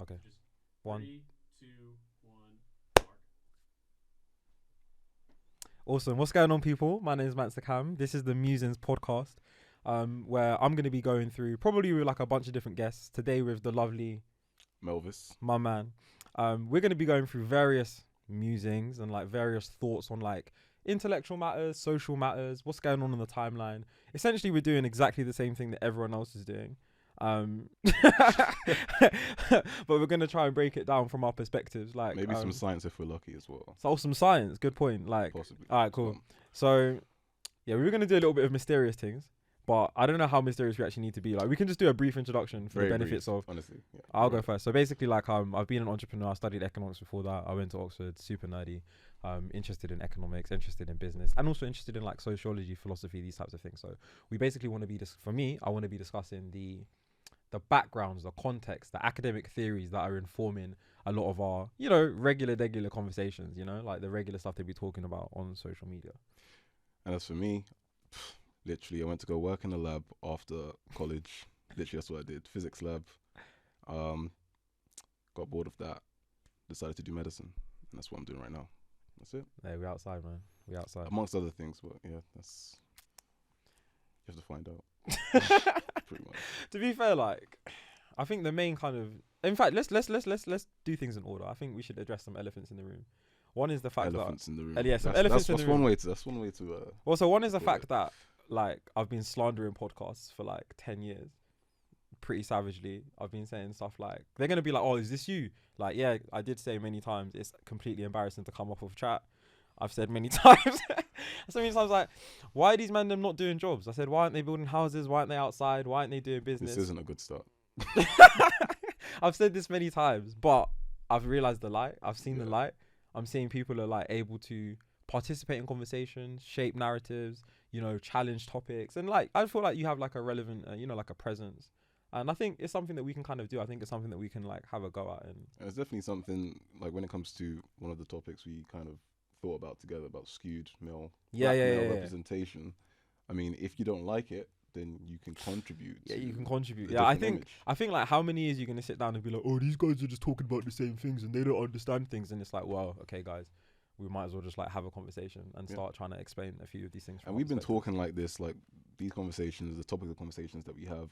Okay. Just One. 3, 2, 1. Mark. Awesome. What's going on, people? My name is Mansa Cam. This is the Musings podcast, where I'm going to be going through probably with like a bunch of different guests today with the lovely Melvis. my man. We're going to be going through various musings and like various thoughts on like intellectual matters, social matters, what's going on in the timeline. Essentially, we're doing exactly the same thing that everyone else is doing. But we're going to try and break it down from our perspectives. Like Maybe some science if we're lucky as well. so some science. Good point. Like, Possibly. all right, cool. So, yeah, we were going to do a little bit of mysterious things, but I don't know how mysterious we actually need to be. Like, we can just do a brief introduction for Very the benefits brief, of. honestly. Yeah. I'll go first. So basically, like, I've been an entrepreneur. I studied economics before that. I went to Oxford, super nerdy. Interested in economics, interested in business, and also interested in like sociology, philosophy, these types of things. So we basically want to be for me, I want to be discussing the backgrounds, the context, the academic theories that are informing a lot of our, regular conversations, like the regular stuff they be talking about on social media. And as for me, literally, I went to go work in a lab after college. Literally, that's what I did. Physics lab. Got bored of that. Decided to do medicine. And that's what I'm doing right now. That's it. Hey, we outside, man. We outside. Amongst other things, but yeah, that's... You have to find out. Pretty much. To be fair, like, I think the main kind of, in fact, let's do things in order. I think we should address some elephants in the room. One is the fact Elephants in the room. yeah, some That's- elephants in that's the room. one way to. That's one way to. Well, so one is the put fact it. that like I've been slandering podcasts for like 10 years, pretty savagely. I've been saying stuff like they're gonna be like, "Oh, is this you?" Like, yeah, I did say many times. It's completely embarrassing to come off of chat. I've said many times. So many times, like, why are these men them not doing jobs? I said, why aren't they building houses? Why aren't they outside? Why aren't they doing business? This isn't a good start. I've said this many times, but I've realized the light. I've seen the Yeah. light. I'm seeing people are like able to participate in conversations, shape narratives, challenge topics, and like I feel like you have like a relevant, like a presence. And I think it's something that we can kind of do. I think it's something that we can like have a go at. And And it's definitely something like when it comes to one of the topics we kind of thought about together about skewed male, yeah, black yeah, male yeah, yeah. representation. I mean, if you don't like it, then you can contribute. Yeah, to you can contribute. a Yeah, I different think image. I think like how many years are you gonna sit down and be like, oh, these guys are just talking about the same things and they don't understand things, and it's like, well, okay, guys, we might as well just like have a conversation and Yeah. start trying to explain a few of these things. From And our we've been perspective. talking like this, like these conversations, the topic of conversations that we have.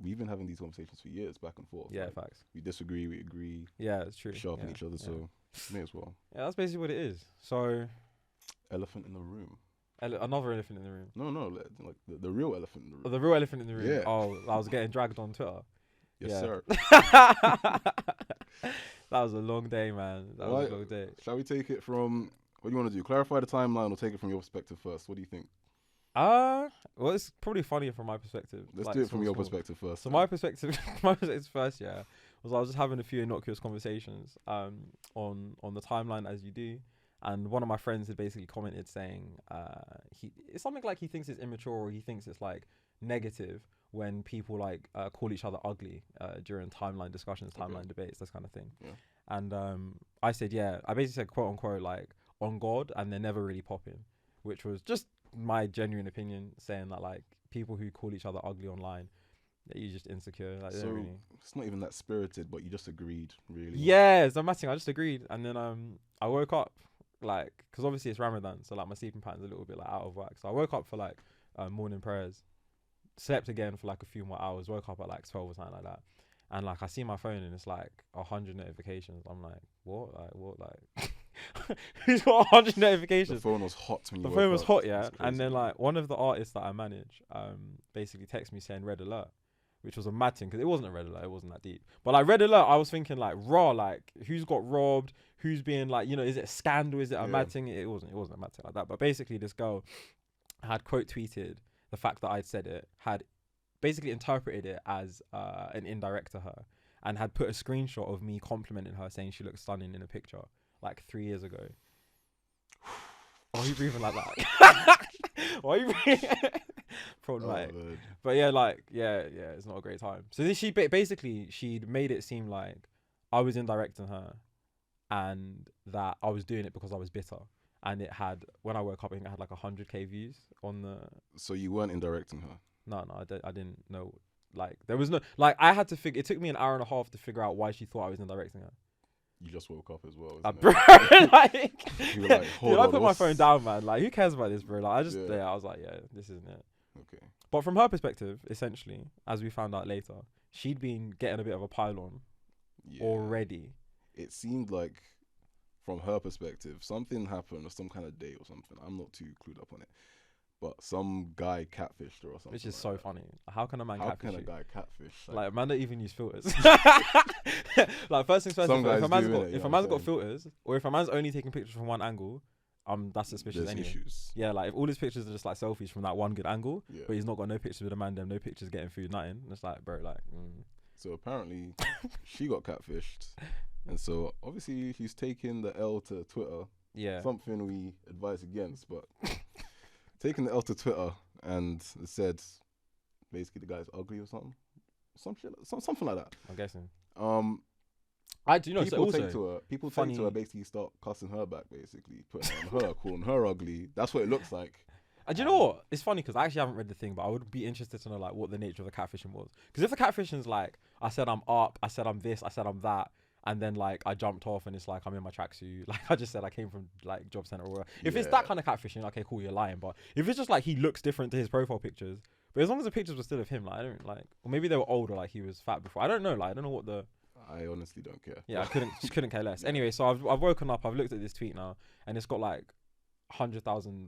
We've been having these conversations for years, back and forth. Yeah, like, facts. we disagree, we agree, Yeah, it's true. sharpen Yeah, each other. yeah. So may as well. Yeah, that's basically what it is. So Elephant in the room. another elephant in the room. No, like the real elephant in the room. Oh, the real elephant in the room. Yeah. Oh, I was getting dragged on Twitter. Yes, yeah. sir. That was a long day, man. That was a long day. Shall we take it from what do you want to do? Clarify the timeline or take it from your perspective first? What do you think? Well, it's probably funnier from my perspective. Let's like, do it from small, your small. perspective first. So then. my perspective, first, yeah, was I was just having a few innocuous conversations on the timeline as you do, and one of my friends had basically commented saying it's something like he thinks it's immature or he thinks it's like negative when people like call each other ugly during timeline discussions, timeline debates, this kind of thing. Yeah. And I said, yeah, I basically said quote unquote like on God, and they're never really popping, which was just my genuine opinion, saying that like people who call each other ugly online, that you're just insecure. Like, they don't So really... it's not even that spirited, but you just agreed, really. Yeah, it's dramatic. I just agreed, and then I woke up like because obviously it's Ramadan, so like my sleeping pattern's a little bit like out of whack. So I woke up for like morning prayers, slept again for like a few more hours, woke up at like 12 or something like that, and like I see my phone and it's like 100 notifications. I'm like, what like who's got 100 The notifications? phone was hot when you The woke phone was up. hot, yeah. It's And then crazy. like one of the artists that I manage basically texted me saying red alert, which was a mad thing because it wasn't a red alert, it wasn't that deep. But like red alert, I was thinking like raw, like who's got robbed, who's being like, is it a scandal, is it a mad thing? It wasn't a mad thing like that. But basically this girl had quote tweeted the fact that I'd said it, had basically interpreted it as an indirect to her, and had put a screenshot of me complimenting her saying she looked stunning in a picture like 3 years ago. Why are you breathing like that? Why are you breathing? Problematic. Oh, man. But yeah, it's not a great time. So this, basically she'd made it seem like I was indirecting her, and that I was doing it because I was bitter. And it had, when I woke up, I think it had like 100k views on the. So you weren't indirecting her. No, I didn't know. like there was no like I had to figure. It took me an hour and a half to figure out why she thought I was indirecting her. You just woke up as well. Bro, like, You were like, hold dude, I on, put my what's- phone down, man. Like, who cares about this, bro? Like, I just, Yeah. yeah, I was like, yeah, this isn't it. Okay. But from her perspective, essentially, as we found out later, she'd been getting a bit of a pile on Yeah. already. It seemed like, from her perspective, something happened or some kind of date or something. I'm not too clued up on it. But some guy catfished her or something. Which is like so that. funny. How can a man How catfish can a you? guy catfish? Like, man don't even use filters. Like, first things first, Some if guys a man's do, got, innit? You if know a what I'm man's got saying? filters, or if a man's only taking pictures from one angle, that's suspicious there's anyway. issues. Yeah, like, if all his pictures are just, like, selfies from that one good angle, Yeah. but he's not got no pictures with a man, no pictures getting food, nothing. It's like, bro, like, So apparently, she got catfished. And so, obviously, she's taking the L to Twitter. yeah. Something we advise against, but taking the L to Twitter and it said basically the guy's ugly or something. Something like that. I'm guessing. People so take also, to her. People take funny- to her, basically start cussing her back, basically putting it on her, calling her ugly. That's what it looks like. do you know what? It's funny because I actually haven't read the thing, but I would be interested to know like what the nature of the catfishing was. Because if the catfishing's like, I said I'm up, I said I'm this, I said I'm that, and then like I jumped off and it's like I'm in my tracksuit, like I just said I came from like job center or whatever. If it's that Yeah. kind of catfishing, okay, cool, you're lying. But if it's just like he looks different to his profile pictures, but as long as the pictures were still of him, like I don't like, or maybe they were older, like he was fat before. I don't know, like I don't know what the. I honestly don't care. Yeah, I just couldn't care less. Yeah. Anyway, so I've woken up, I've looked at this tweet now, and it's got like 100,000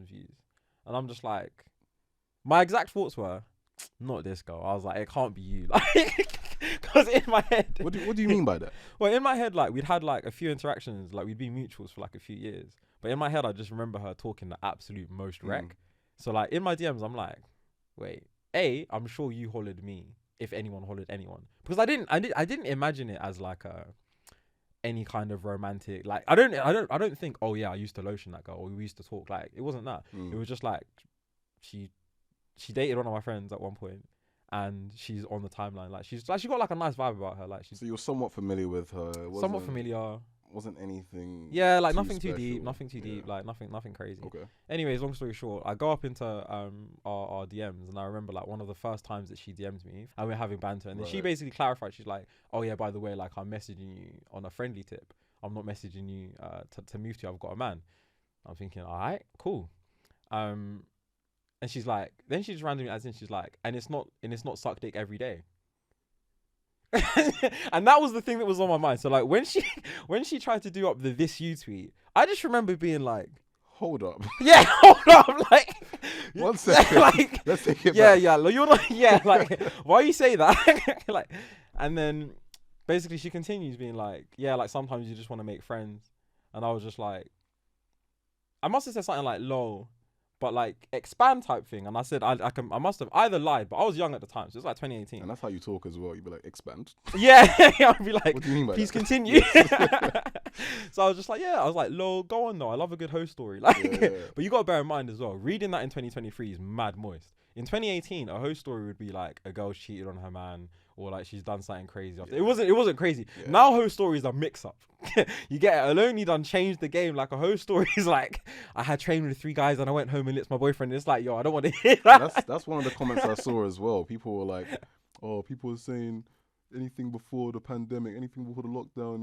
views, and I'm just like, my exact thoughts were, not this girl. I was like, it can't be you, like, because in my head, What do you mean by that? well, in my head, like we'd had like a few interactions, like we'd been mutuals for like a few years, but in my head, I just remember her talking the absolute most wreck. So like in my DMs, I'm like, wait, I'm sure you hollered me if anyone hollered anyone, because I didn't imagine it as like any kind of romantic, like I don't think, oh yeah, I used to lotion that girl or we used to talk, like it wasn't that. It was just like she dated one of my friends at one point and she's on the timeline, like she got like a nice vibe about her, like she's So you're somewhat familiar with her. somewhat familiar. Wasn't anything. Yeah, like too nothing too deep, special. nothing too Yeah. deep, like nothing crazy. Okay. Anyways, long story short, I go up into our DMs and I remember like one of the first times that she DM'd me and we're having banter and then she Right. basically clarified, she's like, oh yeah, by the way, like I'm messaging you on a friendly tip. I'm not messaging you to move to you. I've got a man. I'm thinking, all right, cool. And she's like, then she just randomly adds in, she's like, and it's not suck dick every day. And that was the thing that was on my mind. So like when she tried to do up the this you tweet, I just remember being like, Hold up. yeah, hold up, like 1 second. like Let's take it yeah, back. yeah, like, you're not, yeah, like why you say that? Like, and then basically she continues being like, yeah, like sometimes you just want to make friends, and I was just like, I must have said something like lol, but like expand type thing, and I said I must have either lied, but I was young at the time, so it was like 2018. And that's how you talk as well. You'd be like, expand. Yeah, I'd be like, What do you mean by please that? continue. So I was just like, yeah, I was like, lol, go on though. I love a good host story. Like, Yeah. but you got to bear in mind as well, reading that in 2023 is mad moist. In 2018, a host story would be like a girl cheated on her man, or like she's done something crazy. After. Yeah. It wasn't crazy. Yeah. Now host stories are mix up. You get it. Alone done changed the game. Like a host story is like, I had trained with 3 guys and I went home and licked my boyfriend. It's like, yo, I don't want to hear that. That's one of the comments I saw as well. People were like, oh, people were saying anything before the pandemic, anything before the lockdown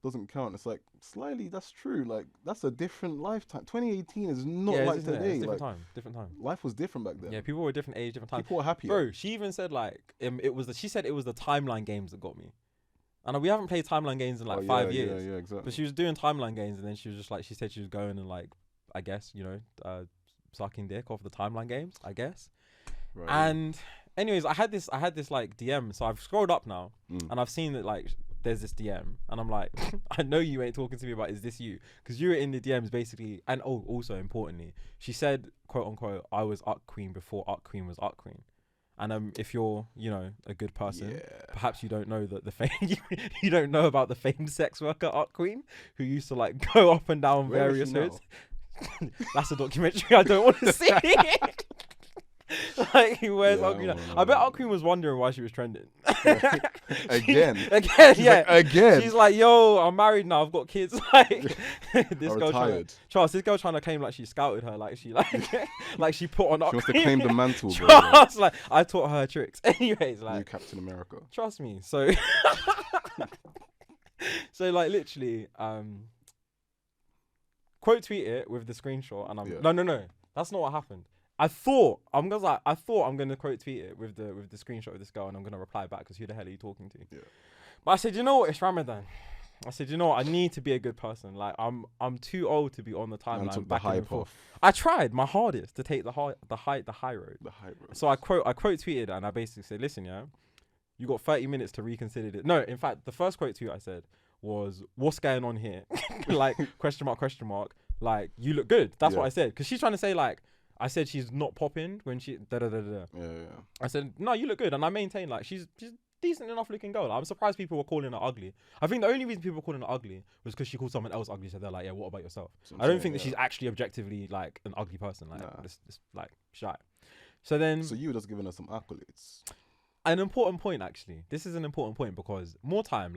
doesn't count. It's like, slightly, that's true. Like, that's a different lifetime. 2018 is not Yeah, like isn't it? today. It's Like, different time. life was different back then. Yeah, people were a different age, different time. People were happier. Bro, she even said like she said it was the timeline games that got me, and we haven't played timeline games in like Oh, 5 yeah, years. Yeah, exactly. But she was doing timeline games, and then she was just like, she said she was going and like, I guess, you know, sucking dick off the timeline games, I guess. Right, And anyways, I had this like DM, so I've scrolled up now Mm. and I've seen that like there's this DM, and I'm like, I know you ain't talking to me about is this you, because you were in the DMs basically. And also importantly, she said, quote unquote, I was Uck Queen before Uck Queen was Uck Queen. And if you're, you know, a good person, Yeah. perhaps you don't know that you don't know about the famed sex worker Uck Queen who used to like go up and down Where various is she now? hoods. That's a documentary I don't want to see. Like, where's Yeah, Uck Queen? I I wanna bet know. Uck Queen was wondering why she was trending. Again. Again, She's yeah. like, again. She's like, yo, I'm married now. I've got kids. Like, this I'm girl trying retired. this girl trying to claim like she scouted her, like she like she put on. She wants to claim the mantle, bro. Trust, like I taught her tricks. Anyways, New like Captain America. trust me. So, so like literally, quote tweet it with the screenshot, and I'm no. That's not what happened. I thought I'm gonna quote tweet it with the screenshot of this girl, and I'm gonna reply back because who the hell are you talking to? Yeah. But I said, you know what? It's Ramadan. I said, you know what? I need to be a good person. Like I'm too old to be on the timeline. took the back high and forth. path. I tried my hardest to take the high road. The high road. So I quote tweeted and I basically said, listen, yeah, you got 30 minutes to reconsider it. No, in fact, the first quote tweet I said was, what's going on here? Like question mark. Like you look good. That's what I said. Because she's trying to say like, I said she's not popping when she Yeah. I said, no, you look good. And I maintain like she's decent enough looking girl. I'm surprised people were calling her ugly. I think the only reason people were calling her ugly was because she called someone else ugly. So they're like, yeah, what about yourself? I don't think that she's actually objectively like an ugly person. Like this like shy. So then, so you were just giving us some accolades. An important point actually. This is an important point because more time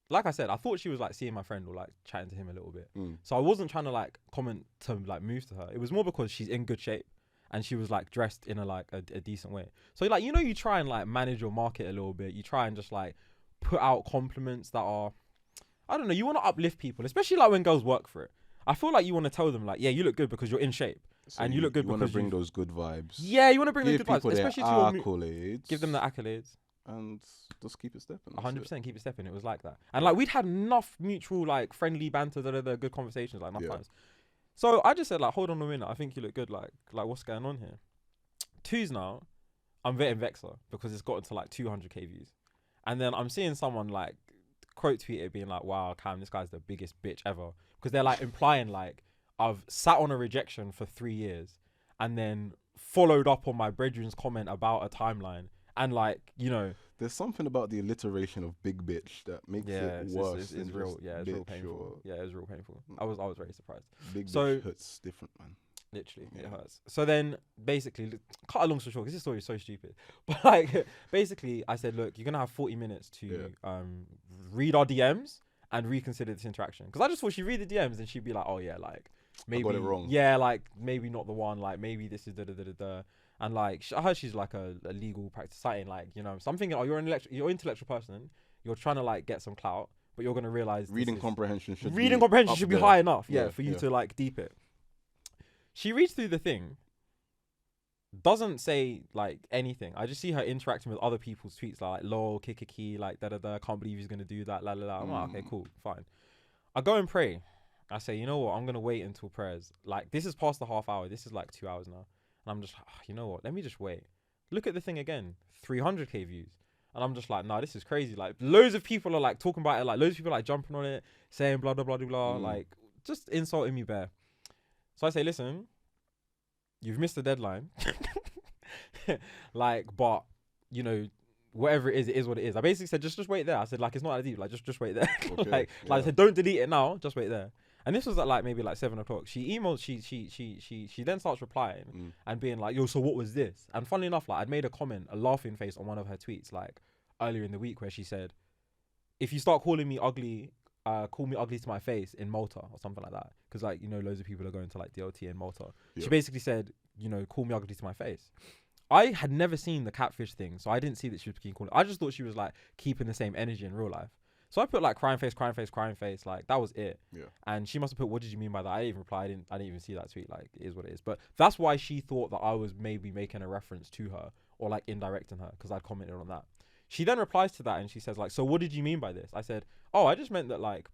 like I said, I thought she was like seeing my friend or like chatting to him a little bit. So I wasn't trying to like comment to like move to her. It was more because she's in good shape and she was like dressed in a decent way. So like, you know, you try and like manage your market a little bit. You try and just like put out compliments that are, I don't know, you want to uplift people, especially like when girls work for it. I feel like you want to tell them like, yeah, you look good because you're in shape. So and you look good because you because want to bring those good vibes. Yeah, you want to bring those Give good vibes, people their especially to your accolades. give them the accolades. And just keep it stepping. 100% keep it stepping. It was like that. And like we'd had enough mutual like friendly banter, good conversations like enough times. So I just said like, hold on a minute, I think you look good. Like what's going on here? Twos now, I'm vetting Vexer because it's gotten to like 200k views. And then I'm seeing someone like quote tweet it being like, wow, Cam, this guy's the biggest bitch ever. Because they're like implying like I've sat on a rejection for 3 years and then followed up on my brethren's comment about a timeline. And like, you know, there's something about the alliteration of big bitch that makes it worse. It's real. Yeah, it's real painful. Yeah, it was real painful. I was very surprised. Big bitch hurts different, man. Literally, it hurts. So then, basically, cut a long story short, because this story is so stupid. But like, basically, I said, look, you're gonna have 40 minutes to read our DMs and reconsider this interaction. Because I just thought she'd read the DMs and she'd be like, oh yeah, like maybe I got it wrong. Yeah, like maybe not the one. Like maybe this is da. And like, I heard she's like a legal practice scientist, like, you know, so I'm thinking, oh, you're an intellectual person. You're trying to like get some clout, but you're going to realize reading comprehension should be high enough. Yeah. For you to like deep it. She reads through the thing, doesn't say like anything. I just see her interacting with other people's tweets like lol, kikiki, like da. Can't believe he's going to do that, la. I'm like, okay, cool, fine. I go and pray. I say, you know what? I'm going to wait until prayers. Like this is past the half hour. This is like 2 hours now. And I'm just like, you know what? Let me just wait. Look at the thing again. 300k views. And I'm just like, nah, this is crazy. Like, loads of people are like talking about it. Like, loads of people are like jumping on it, saying blah, blah, blah, blah, blah. Like, just insulting me bare. So I say, listen, you've missed the deadline. Like, but, you know, whatever it is what it is. I basically said, just wait there. I said, like, it's not that deep. Like, just wait there. Okay, like I said, don't delete it now. Just wait there. And this was at like maybe like 7 o'clock. She emailed, she then starts replying and being like, yo, so what was this? And funnily enough, like I'd made a comment, a laughing face on one of her tweets like earlier in the week where she said, if you start calling me ugly, call me ugly to my face in Malta or something like that. Because like, you know, loads of people are going to like DLT in Malta. Yep. She basically said, you know, call me ugly to my face. I had never seen the catfish thing, so I didn't see that she was keeping calling. I just thought she was like keeping the same energy in real life. So I put like crying face, like that was it. Yeah. And she must have put, what did you mean by that? I didn't even reply. I didn't even see that tweet. Like, it is what it is. But that's why she thought that I was maybe making a reference to her or like indirecting her because I'd commented on that. She then replies to that and she says like, so what did you mean by this? I said, oh, I just meant that like,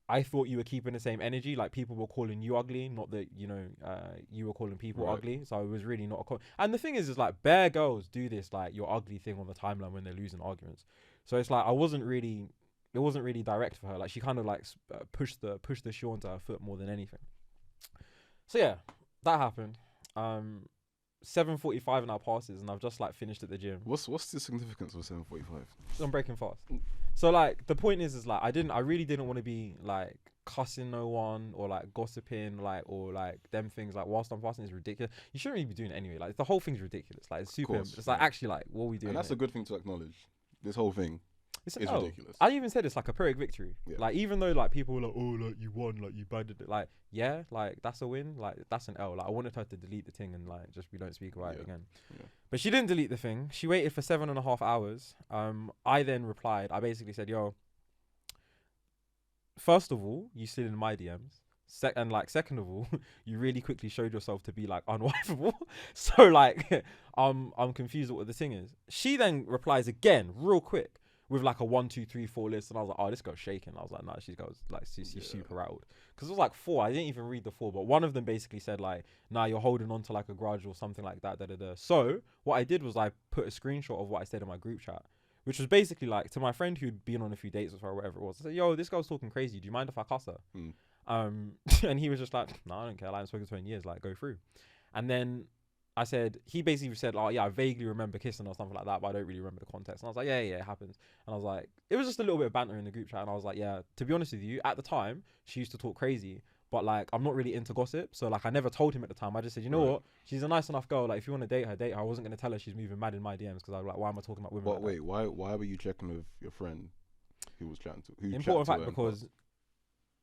I thought you were keeping the same energy. Like people were calling you ugly, not that, you know, you were calling people ugly. So it was really not a and the thing is like bare girls do this, like your ugly thing on the timeline when they're losing arguments. So it's like, it wasn't really direct for her. Like she kind of like pushed the shoe onto her foot more than anything. So yeah, that happened. 7:45 now passes and I've just like finished at the gym. What's the significance of 7:45? I'm breaking fast. So like the point is like I really didn't want to be like cussing no one or like gossiping like or like them things like whilst I'm fasting is ridiculous. You shouldn't really be doing it anyway. Like the whole thing's ridiculous. Like it's super. It's like actually like what are we doing? And that's a good thing to acknowledge. this whole thing It's is L. ridiculous. I even said it's like a Pyrrhic victory. Yeah. Like, even though like people were like, oh, like you won, like you badded it. Like, yeah, like that's a win. Like that's an L. Like I wanted her to delete the thing and like just we don't speak about it again. Yeah. But she didn't delete the thing. She waited for 7.5 hours. I then replied. I basically said, yo, first of all, you slid in my DMs. Second of all, you really quickly showed yourself to be like unwifeable. So like, I'm confused at what the thing is. She then replies again, real quick, with like a 1, 2, 3, 4 list, and I was like, oh, this girl's shaking. I was like, nah, she goes like she's super rattled because it was like 4. I didn't even read the 4, but one of them basically said like, nah, you're holding on to like a grudge or something like that. So what I did was I put a screenshot of what I said in my group chat, which was basically like to my friend who'd been on a few dates with her or whatever it was. I said, yo, this girl's talking crazy. Do you mind if I cuss her? And he was just like, no, I don't care. Like, I've spoken to her in years. Like, go through. And then I said, he basically said, oh yeah, I vaguely remember kissing or something like that, but I don't really remember the context. And I was like, yeah, it happens. And I was like, it was just a little bit of banter in the group chat. And I was like, yeah, to be honest with you, at the time, she used to talk crazy, but like, I'm not really into gossip. So like, I never told him at the time. I just said, you know what? She's a nice enough girl. Like, if you want to date her. I wasn't going to tell her she's moving mad in my DMs because I was like, why am I talking about women? But like wait, that? why were you checking with your friend who was chatting to? Who Important fact, because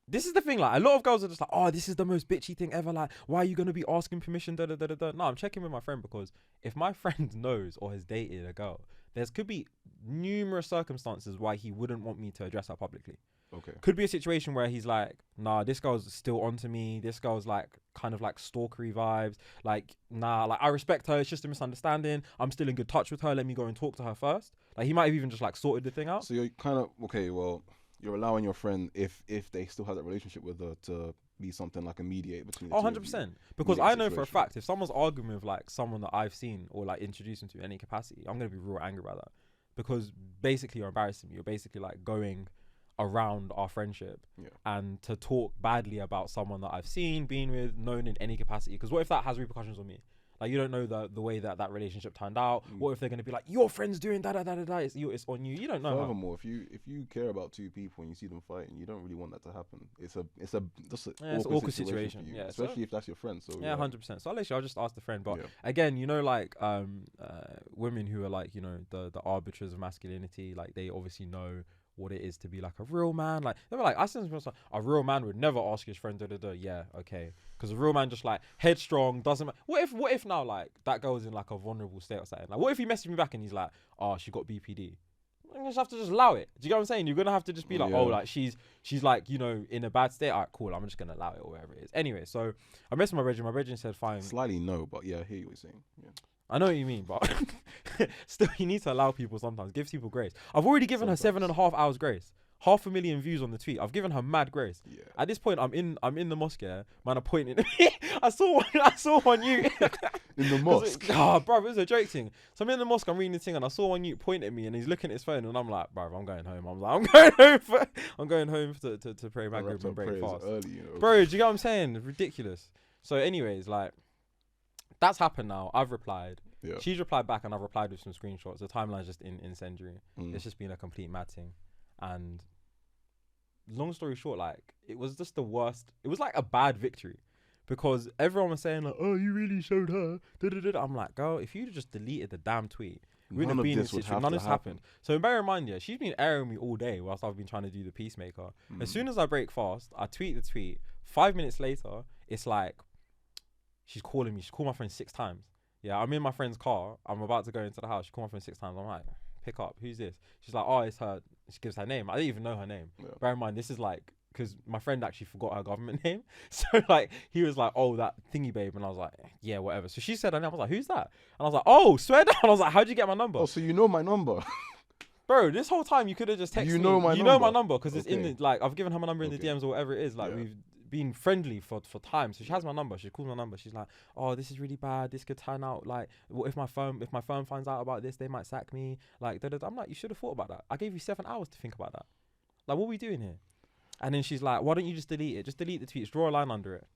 this is the thing, like, a lot of girls are just like, oh, this is the most bitchy thing ever. Like, why are you going to be asking permission? No, I'm checking with my friend because if my friend knows or has dated a girl, there could be numerous circumstances why he wouldn't want me to address her publicly. Okay. Could be a situation where he's like, nah, this girl's still onto me. This girl's like kind of like stalkery vibes. Like, nah, like I respect her. It's just a misunderstanding. I'm still in good touch with her. Let me go and talk to her first. Like, he might have even just like sorted the thing out. So you're kind of, okay, well, you're allowing your friend, if they still have that relationship with her, to be something like a mediator between the two of you. 100%. Because I know for a fact, if someone's arguing with like someone that I've seen or like introduced them to in any capacity, I'm going to be real angry about that. Because basically you're embarrassing me. You're basically like going around our friendship and to talk badly about someone that I've seen, been with, known in any capacity. Because what if that has repercussions on me? Like, you don't know the way that relationship turned out. What if they're going to be like, your friend's doing da-da-da-da-da, it's on you. You don't know. Furthermore, if you care about two people and you see them fighting, you don't really want that to happen. It's an awkward situation for you, especially if that's your friend. So 100%. So I'll just ask the friend. But again, you know, like women who are like, you know, the arbiters of masculinity, like they obviously know what it is to be like a real man. Like, they were like, I sense a real man would never ask his friend yeah, okay, because a real man just like headstrong, doesn't matter. What if now like that girl's in like a vulnerable state or something? Like, what if he messaged me back and he's like, oh, she got BPD? You just have to just allow it. Do you get what I'm saying? You're gonna have to just be like, oh, like she's like, you know, in a bad state. Alright, cool, I'm just gonna allow it or whatever it is. Anyway, so I messaged my brethren. My brethren said fine. Slightly no, but yeah, I hear you what you're saying. Yeah. I know what you mean, but still, you need to allow people sometimes. Give people grace. I've already given her 7.5 hours grace. 500,000 views on the tweet. I've given her mad grace. Yeah. At this point, I'm in the mosque. Yeah, man, are pointing at me. I saw one you in the mosque. Bro, it was a joke thing. So I'm in the mosque. I'm reading the thing, and I saw one you point at me, and he's looking at his phone, and I'm like, bro, I'm going home. I'm going home to pray Maghrib and break fast. Early, you know? Bro, do you get what I'm saying? It's ridiculous. So, anyways, like, that's happened now. I've replied. Yeah. She's replied back, and I've replied with some screenshots. The timeline's just incendiary. It's just been a complete mad thing. And long story short, like, it was just the worst. It was like a bad victory because everyone was saying like, oh, you really showed her. I'm like, girl, if you just deleted the damn tweet, we wouldn't have been in this situation. None of this happened. So bear in mind, yeah, she's been airing me all day whilst I've been trying to do the peacemaker. As soon as I break fast, I tweet the tweet. 5 minutes later, it's like, she's calling me. She called my friend 6 times. Yeah, I'm in my friend's car. I'm about to go into the house. She called my friend 6 times. I'm like, pick up. Who's this? She's like, oh, it's her. She gives her name. I didn't even know her name. Yeah. Bear in mind, this is like, because my friend actually forgot her government name. So like, he was like, oh, that thingy babe. And I was like, yeah, whatever. So she said her name. I was like, who's that? And I was like, oh, swear down. I was like, how'd you get my number? Oh, so you know my number. Bro, this whole time you could have just texted me. You know my number because it's in the, like, I've given her my number in the DMs or whatever it is. Like, we've been friendly for time. So she has my number. She calls my number. She's like, oh, this is really bad. This could turn out like, what if my firm finds out about this, they might sack me. Like, I'm like, you should have thought about that. I gave you 7 hours to think about that. Like, what are we doing here? And then she's like, why don't you just delete it? Just delete the tweets, draw a line under it.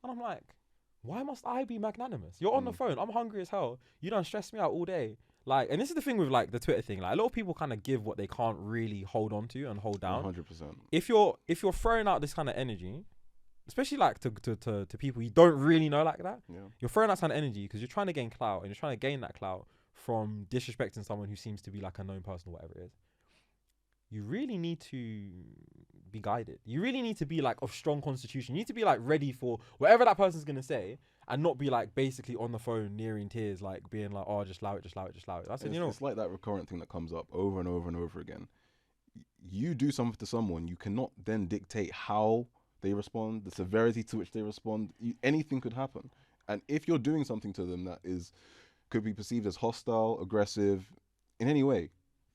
And I'm like, why must I be magnanimous? You're on the phone. I'm hungry as hell. You don't stress me out all day. Like, and this is the thing with like the Twitter thing. Like, a lot of people kind of give what they can't really hold on to and hold down. 100%. If you're throwing out this kind of energy, especially like to people you don't really know like that, you're throwing out some energy because you're trying to gain clout and you're trying to gain that clout from disrespecting someone who seems to be like a known person or whatever it is, you really need to be guided. You really need to be like of strong constitution. You need to be like ready for whatever that person's gonna say, and not be like basically on the phone nearing tears, like being like, oh, just allow it, just allow it, just allow it. I said, you know, it's like that recurrent thing that comes up over and over and over again. You do something to someone, you cannot then dictate how they respond, the severity to which they respond. Anything could happen. And if you're doing something to them that could be perceived as hostile, aggressive, in any way,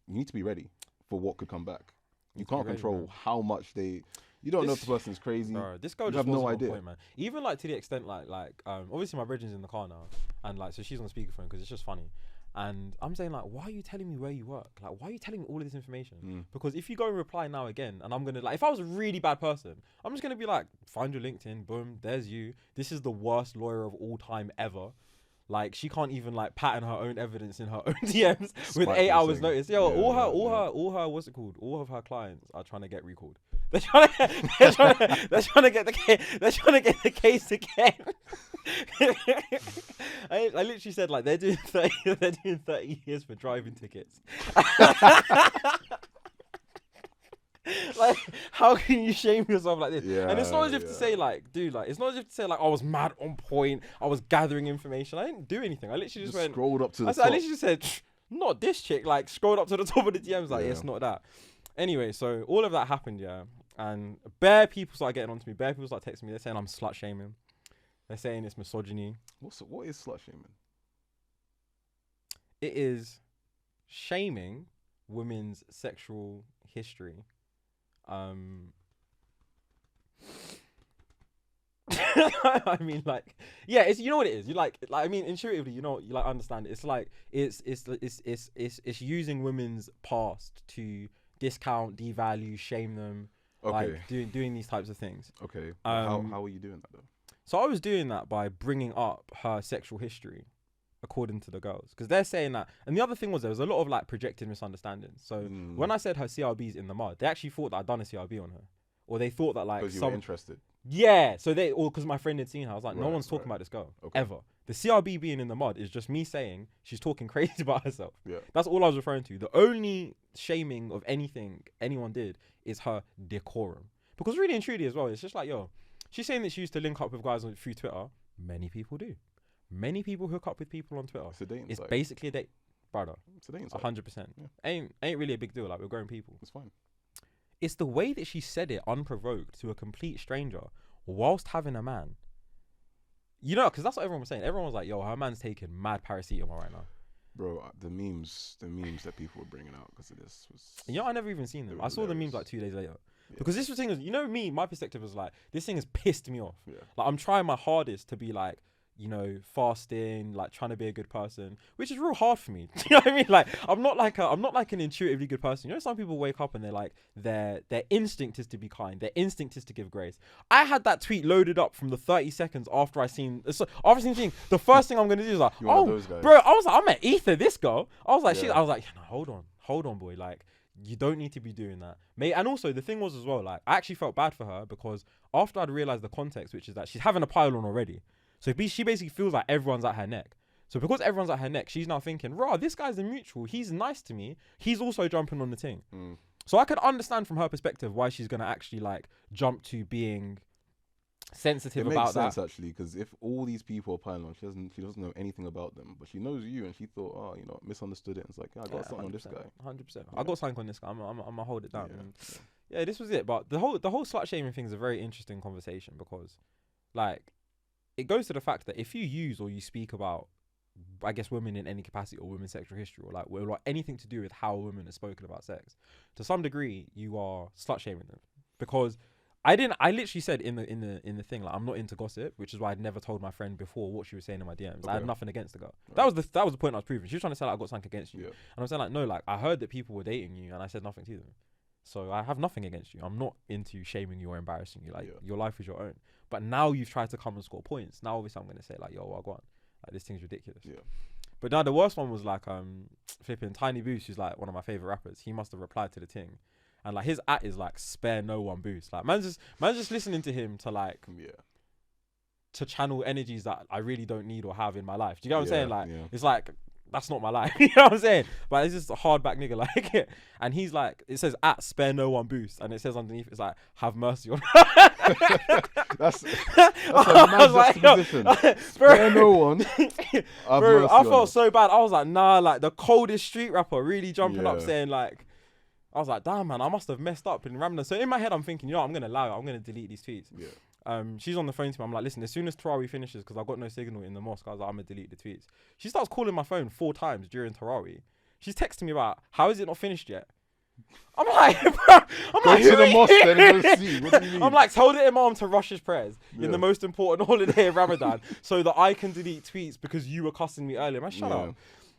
you need to be ready for what could come back. You can't control how much they. You don't know if the person's crazy. Bro, this girl you just have no wasn't idea. on point, man. Even like to the extent like obviously my brethren's in the car now, and like so she's on speakerphone because it's just funny. And I'm saying like, why are you telling me where you work? Like, why are you telling me all of this information? Because if you go and reply now again, and I'm gonna like, if I was a really bad person, I'm just gonna be like, find your LinkedIn, boom, there's you. This is the worst lawyer of all time ever. Like, she can't even like pattern her own evidence in her own DMs with 8 hours notice. Yo, all her, what's it called? All of her clients are trying to get recalled. They're trying to get the case again. I literally said like they're doing 30 years for driving tickets. Like, how can you shame yourself like this? Yeah, and it's not as if to say like, dude, like, it's not as if to say like I was mad on point, I was gathering information. I didn't do anything. I literally just went, scrolled up to the top. I literally just said, not this chick. Like, scrolled up to the top of the DMs. Like, it's not that. Anyway, so all of that happened, yeah. And bare people started getting onto me. Bare people started texting me. They're saying I'm slut shaming. They're saying it's misogyny. What is slut shaming? It is shaming women's sexual history. I mean, like, yeah, it's, you know what it is. You like I mean, intuitively, you know, you like understand it. It's like it's using women's past to discount, devalue, shame them. Okay. Like doing these types of things. Okay. How are you doing that though? So I was doing that by bringing up her sexual history, according to the girls, because they're saying that. And the other thing was there was a lot of like projected misunderstandings. So when I said her CRB's in the mud, they actually thought that I'd done a CRB on her, or they thought that like because you were interested. Yeah, so because my friend had seen her. I was like, no one's talking about this girl ever. The CRB being in the mud is just me saying she's talking crazy about herself. Yeah, that's all I was referring to. The only shaming of anything anyone did is her decorum. Because really and truly as well, it's just like, yo, she's saying that she used to link up with guys through Twitter. Many people do. Many people hook up with people on Twitter. It's basically a date, brother. It's a dating 100%. Ain't really a big deal. Like, we're grown people. It's fine. It's the way that she said it unprovoked to a complete stranger whilst having a man. You know, because that's what everyone was saying. Everyone was like, yo, her man's taking mad paracetamol right now. Bro, the memes that people were bringing out because of this was... You know, I never even seen them. I saw the memes like 2 days later. Yeah. Because this thing is, you know me, my perspective was like, this thing has pissed me off. Yeah. Like, I'm trying my hardest to be like, you know, fasting, like trying to be a good person, which is real hard for me. You know what I mean? Like, I'm not like an intuitively good person. You know, some people wake up and they're like, their instinct is to be kind. Their instinct is to give grace. I had that tweet loaded up from the 30 seconds after I seen thing. The first thing I'm gonna do is like, oh, bro, I was like, I'm at ether this girl. I was like, shit. I was like, no, hold on, boy. Like, you don't need to be doing that, mate. And also the thing was as well, like, I actually felt bad for her because after I'd realized the context, which is that she's having a pile-on already. So she basically feels like everyone's at her neck. So because everyone's at her neck, she's now thinking, rah, this guy's a mutual. He's nice to me. He's also jumping on the thing. So I could understand from her perspective why she's going to actually like jump to being sensitive about that. It makes sense actually, because if all these people are piling on, she doesn't know anything about them, but she knows you and she thought, oh, you know, misunderstood it. And it's like, yeah, I got something on this guy. 100%. Yeah. I got something on this guy. I'm gonna hold it down. Yeah, this was it. But the whole slut shaming thing is a very interesting conversation because like, it goes to the fact that if you use or you speak about, I guess, women in any capacity or women's sexual history or like anything to do with how women are spoken about sex, to some degree, you are slut shaming them. Because I literally said in the thing, like, I'm not into gossip, which is why I'd never told my friend before what she was saying in my DMs. I had nothing against the girl. Right. That was the point I was proving. She was trying to say like, I got something against you. Yeah. And I'm saying like, no, like, I heard that people were dating you and I said nothing to them. So I have nothing against you. I'm not into shaming you or embarrassing you. Like, your life is your own. But now you've tried to come and score points. Now obviously I'm going to say like, yo, well, go on. Like, this thing's ridiculous. Yeah. But now the worst one was like, flipping Tiny Boost, who's like one of my favorite rappers. He must have replied to the thing. And like, his is like, spare no one boost. Like, man's just listening to him to like, to channel energies that I really don't need or have in my life. Do you get what I'm saying? Like, it's like, that's not my life. You know what I'm saying? But it's just a hardback nigga like, and he's like, it says at spare no one boost, and it says underneath it's like have mercy on. That's a mad juxtaposition. Spare no one. Bro, I felt so bad. I was like, nah, like the coldest street rapper really jumping up Yeah. saying like, I was like, damn man, I must have messed up in Ramadan. So in my head I'm thinking, you know, I'm gonna allow it. I'm gonna delete these tweets. Yeah. She's on the phone to me. I'm like, listen, as soon as Tarawih finishes, because I've got no signal in the mosque, I was like, I'm gonna delete the tweets. She starts calling my phone 4 times during Tarawih. She's texting me about, how is it not finished yet? I'm like, bro, I'm Go like, to who the are mosque you? then and go see. What do you mean? I'm like, told the imam to rush his prayers in Yeah. the most important holiday of Ramadan so that I can delete tweets because you were cussing me earlier. Man, shut Yeah. up.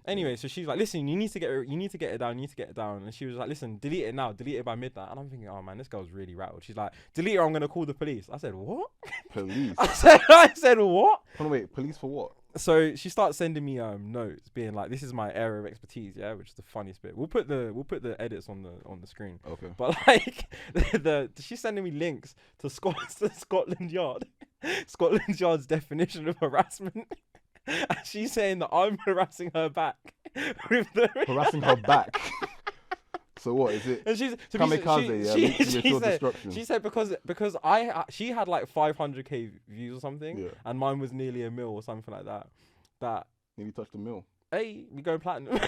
Anyway, so she's like, listen, you need to get it down. And she was like, listen, delete it now, delete it by midnight. And I'm thinking, oh man, this girl's really rattled. She's like, delete it or I'm gonna call the police. I said, what? Police. I said, what? Hold on, wait, police for what? So she starts sending me notes, being like, "This is my area of expertise," yeah, which is the funniest bit. We'll put the edits on the screen. Okay. But like, she's sending me links to Scotland Yard, Scotland Yard's definition of harassment, and she's saying that I'm harassing her back with the Harassing her back. So what is it? And she's Kamikaze, yeah, mutual destruction. she said because she had like 500k views or something, Yeah. and mine was nearly 1 mil or something like that. That Nearly touched the mill. hey, we going platinum,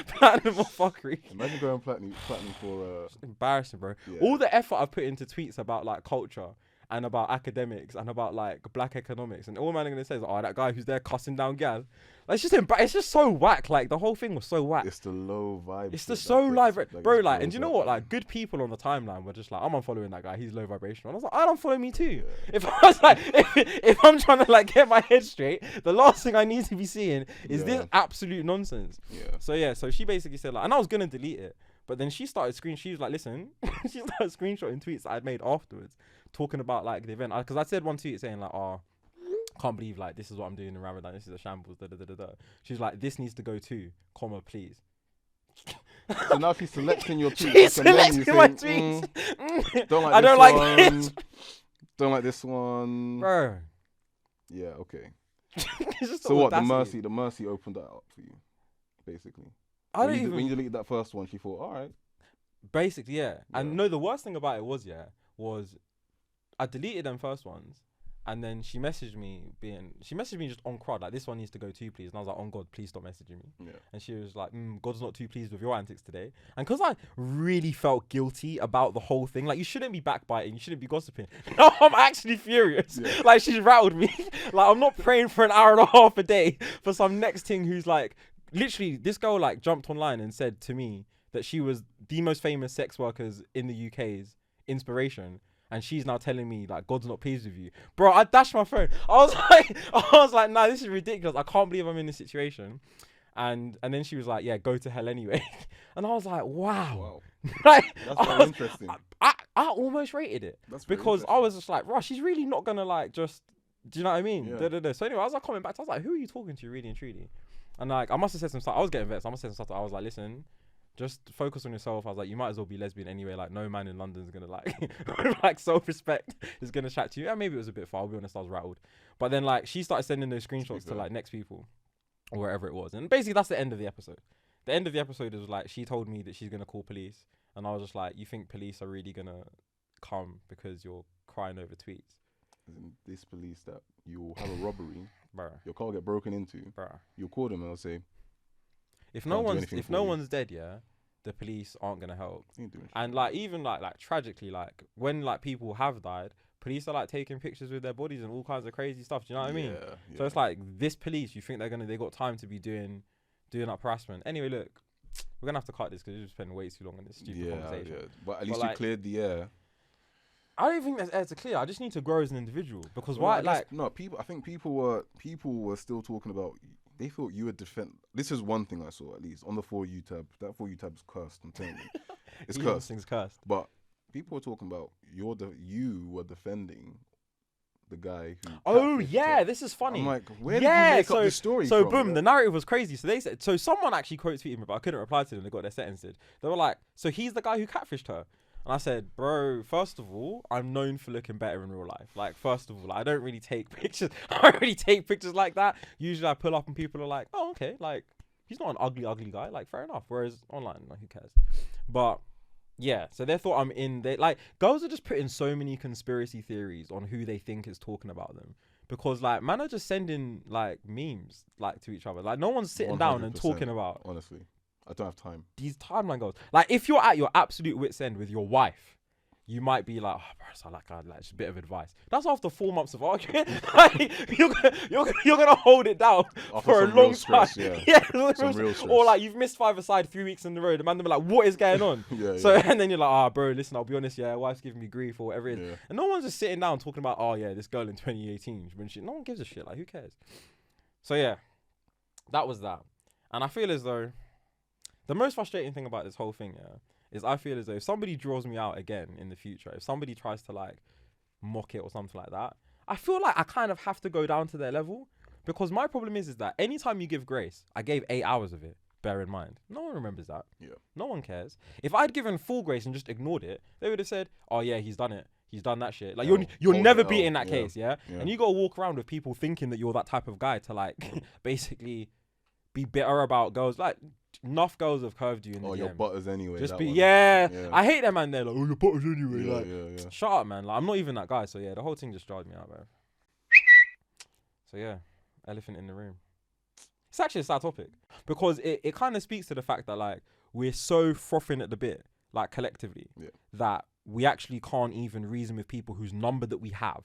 platinum or fuckery. Imagine going platinum for Embarrassing, bro. Yeah. All the effort I've put into tweets about like culture and about academics and about like black economics, and all man are gonna say is, oh, that guy who's there cussing down gal. Like, it's just so whack. Like the whole thing was so whack. It's the low vibe. It's shit the that so gets- live, that bro. gets Like, blows and you know up, what? man. Like, good people on the timeline were just like, I'm unfollowing that guy. He's low vibrational. I was like, I don't follow me too. If I was like, if I'm trying to like get my head straight, the last thing I need to be seeing is Yeah. this absolute nonsense. Yeah. So yeah, so she basically said like, and I was gonna delete it, but then she started she was like, listen, she started screenshotting tweets that I'd made afterwards, talking about like the event, because I said one tweet saying like, oh, can't believe like this is what I'm doing in Ramadan. This is a shambles. Da da da da da. She's like, this needs to go too, comma please. So now she's selecting your tweets. She's like a menu selecting my saying, tweets. Don't like I this don't like one. this, Don't like this one. bro. Yeah. Okay. It's just So what? audacity. The mercy opened that up for you, basically. I don't when even. you deleted that first one, she thought, all right. Basically, yeah. And Yeah. no, the worst thing about it was I deleted them first ones, and then she messaged me just on crud, like, this one needs to go too, please. And I was like, on God, please stop messaging me. Yeah. And she was like, God's not too pleased with your antics today. And because I really felt guilty about the whole thing, like, you shouldn't be backbiting, you shouldn't be gossiping. No, I'm actually furious. Yeah. Like, she's rattled me. Like, I'm not praying for an hour and a half a day for some next thing who's like, literally, this girl like jumped online and said to me that she was the most famous sex workers in the UK's inspiration. And she's now telling me like, God's not pleased with you, bro. I dashed my phone. I was like, nah, this is ridiculous. I can't believe I'm in this situation. And then she was like, yeah, go to hell anyway. And I was like, wow. Like, That's very interesting. I almost rated it That's very because I interesting. was just like, right, she's really not gonna like just, do you know what I mean? Yeah. So anyway, I was like coming back. I was like, who are you talking to, really and truly? And like, I must have said some stuff. I was getting vexed. I must have said some stuff. I was like, listen, just focus on yourself. I was like, you might as well be lesbian anyway. Like, no man in London's gonna like, like, self-respect is gonna chat to you. And maybe it was a bit far. I'll be honest, I was rattled. But then like, she started sending those screenshots to like next people or wherever it was. And basically, that's the end of the episode. The end of the episode is like, she told me that she's gonna call police, and I was just like, you think police are really gonna come because you're crying over tweets? As in this police that you'll have a robbery, Bruh, your car will get broken into, bruh. you'll call them and they'll say, If Can't do no anything for you. one's dead, yeah, the police aren't gonna help. ain't doing shit. And like, even like tragically, like when like people have died, police are like taking pictures with their bodies and all kinds of crazy stuff. Do you know what I mean? Yeah, So it's like, this police, you think they got time to be doing up harassment? Anyway, look, we're gonna have to cut this because we've spent way too long on this stupid conversation. Yeah. But at least like, you cleared the air. I don't think there's air to clear. I just need to grow as an individual because Well, why? I guess- Like, no, people. I think people were still talking about. They thought you would defend. This is one thing I saw, at least on the For You tab. That For You tab's cursed. I'm telling you, it's Elon cursed. thing's cursed. But people were talking about you were defending the guy who. Oh catfished yeah, her. this is funny. I'm like, where did you make up this story So from? boom, Yeah. the narrative was crazy. So they said, so someone actually quote tweeted me, but I couldn't reply to them. They got their sentences. They were like, so he's the guy who catfished her. And I said, bro, first of all, I'm known for looking better in real life. Like, first of all, I don't really take pictures. I don't really take pictures like that. Usually I pull up and people are like, oh, okay, like, he's not an ugly guy. Like, fair enough. Whereas online, like, who cares? But yeah, so they thought I'm in. They like girls are just putting so many conspiracy theories on who they think is talking about them. Because like man are just sending like memes like to each other. Like no one's sitting down and 100%, talking about honestly, I don't have time. these timeline goals. Like if you're at your absolute wit's end with your wife, you might be like, oh, bro, so like just a bit of advice. That's after 4 months of arguing. Like, you're gonna hold it down After for a some real long stress, time. yeah. Some real stress. Or like you've missed 5 aside 3 weeks in the road. The man will be like, what is going on? So and then you're like, bro, listen, I'll be honest, yeah, wife's giving me grief or whatever it is. Yeah. And no one's just sitting down talking about, oh yeah, this girl in 2018 when no one gives a shit. Like who cares? So yeah, that was that. And I feel as though the most frustrating thing about this whole thing, is I feel as though if somebody draws me out again in the future, if somebody tries to like mock it or something like that, I feel like I kind of have to go down to their level, because my problem is that anytime you give grace, I gave 8 hours of it, bear in mind. No one remembers that. Yeah. No one cares. If I'd given full grace and just ignored it, they would have said, oh yeah, he's done it. He's done that shit. Like you're never beating that case, yeah? And you got to walk around with people thinking that you're that type of guy to like basically be bitter about girls. Like enough girls have curved you in the DM. Your butters anyway. Just that be one. yeah. I hate that man. They're like, oh, your butters anyway. Yeah, Like, yeah. shut up, man. Like I'm not even that guy. So yeah, the whole thing just drives me out, bro. So yeah, elephant in the room. It's actually a sad topic because it kind of speaks to the fact that like we're so frothing at the bit, like collectively, that we actually can't even reason with people whose number that we have.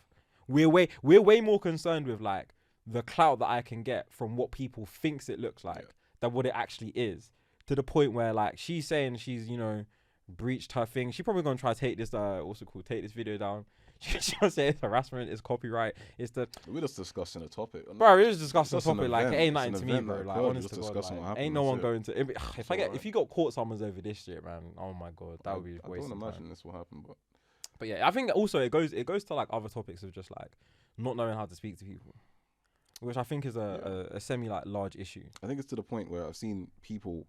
We're way more concerned with like the clout that I can get from what people thinks it looks like than what it actually is. To the point where like she's saying she's, you know, breached her thing. She probably gonna try to take this take this video down. She gonna say it's harassment, it's copyright, it's the we're just discussing a topic. Bro, we're just discussing a It's just topic. an Like it event. ain't It's nothing an to me, event, bro. like, Like we're honest just to God, discussing like, what happened, ain't no one that's going to. If you got caught someone's over this shit, man. Oh my God, that would be I wasting don't time. imagine this will happen, But yeah, I think also it goes to like other topics of just like not knowing how to speak to people, which I think is a semi like large issue. I think it's to the point where I've seen people,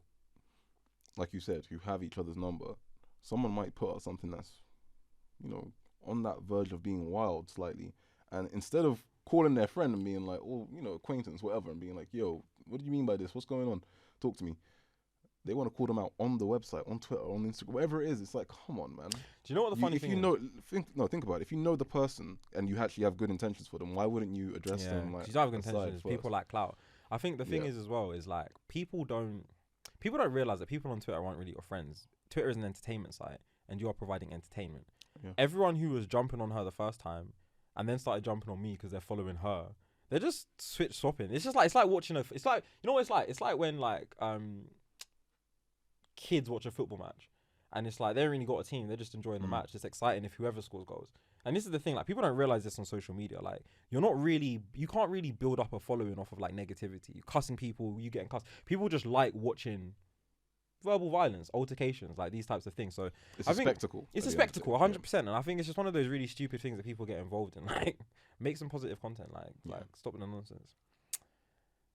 like you said, who have each other's number. Someone might put out something that's, you know, on that verge of being wild slightly, and instead of calling their friend and being like, oh, you know, acquaintance, whatever, and being like, yo, what do you mean by this? What's going on? Talk to me. They want to call them out on the website, on Twitter, on Instagram, whatever it is. It's like, come on, man. Do you know what the funny thing is? Think about it. If you know the person and you actually have good intentions for them, why wouldn't you address them like? You don't have good intentions. People like clout. I think the thing is as well is like people don't realize that people on Twitter aren't really your friends. Twitter is an entertainment site, and you are providing entertainment. Yeah. Everyone who was jumping on her the first time, and then started jumping on me because they're following her, they're just swapping. It's just like it's like watching it's like, you know what it's like? It's like when like kids watch a football match, and it's like they don't really got a team. They're just enjoying the match. It's exciting if whoever scores goals. And this is the thing, like people don't realize this on social media. Like you can't really build up a following off of like negativity. You cussing people, you getting cussed. People just like watching verbal violence, altercations, like these types of things. So it's a spectacle. It's a spectacle, 100%. And I think it's just one of those really stupid things that people get involved in. Like, make some positive content. Like stop the nonsense.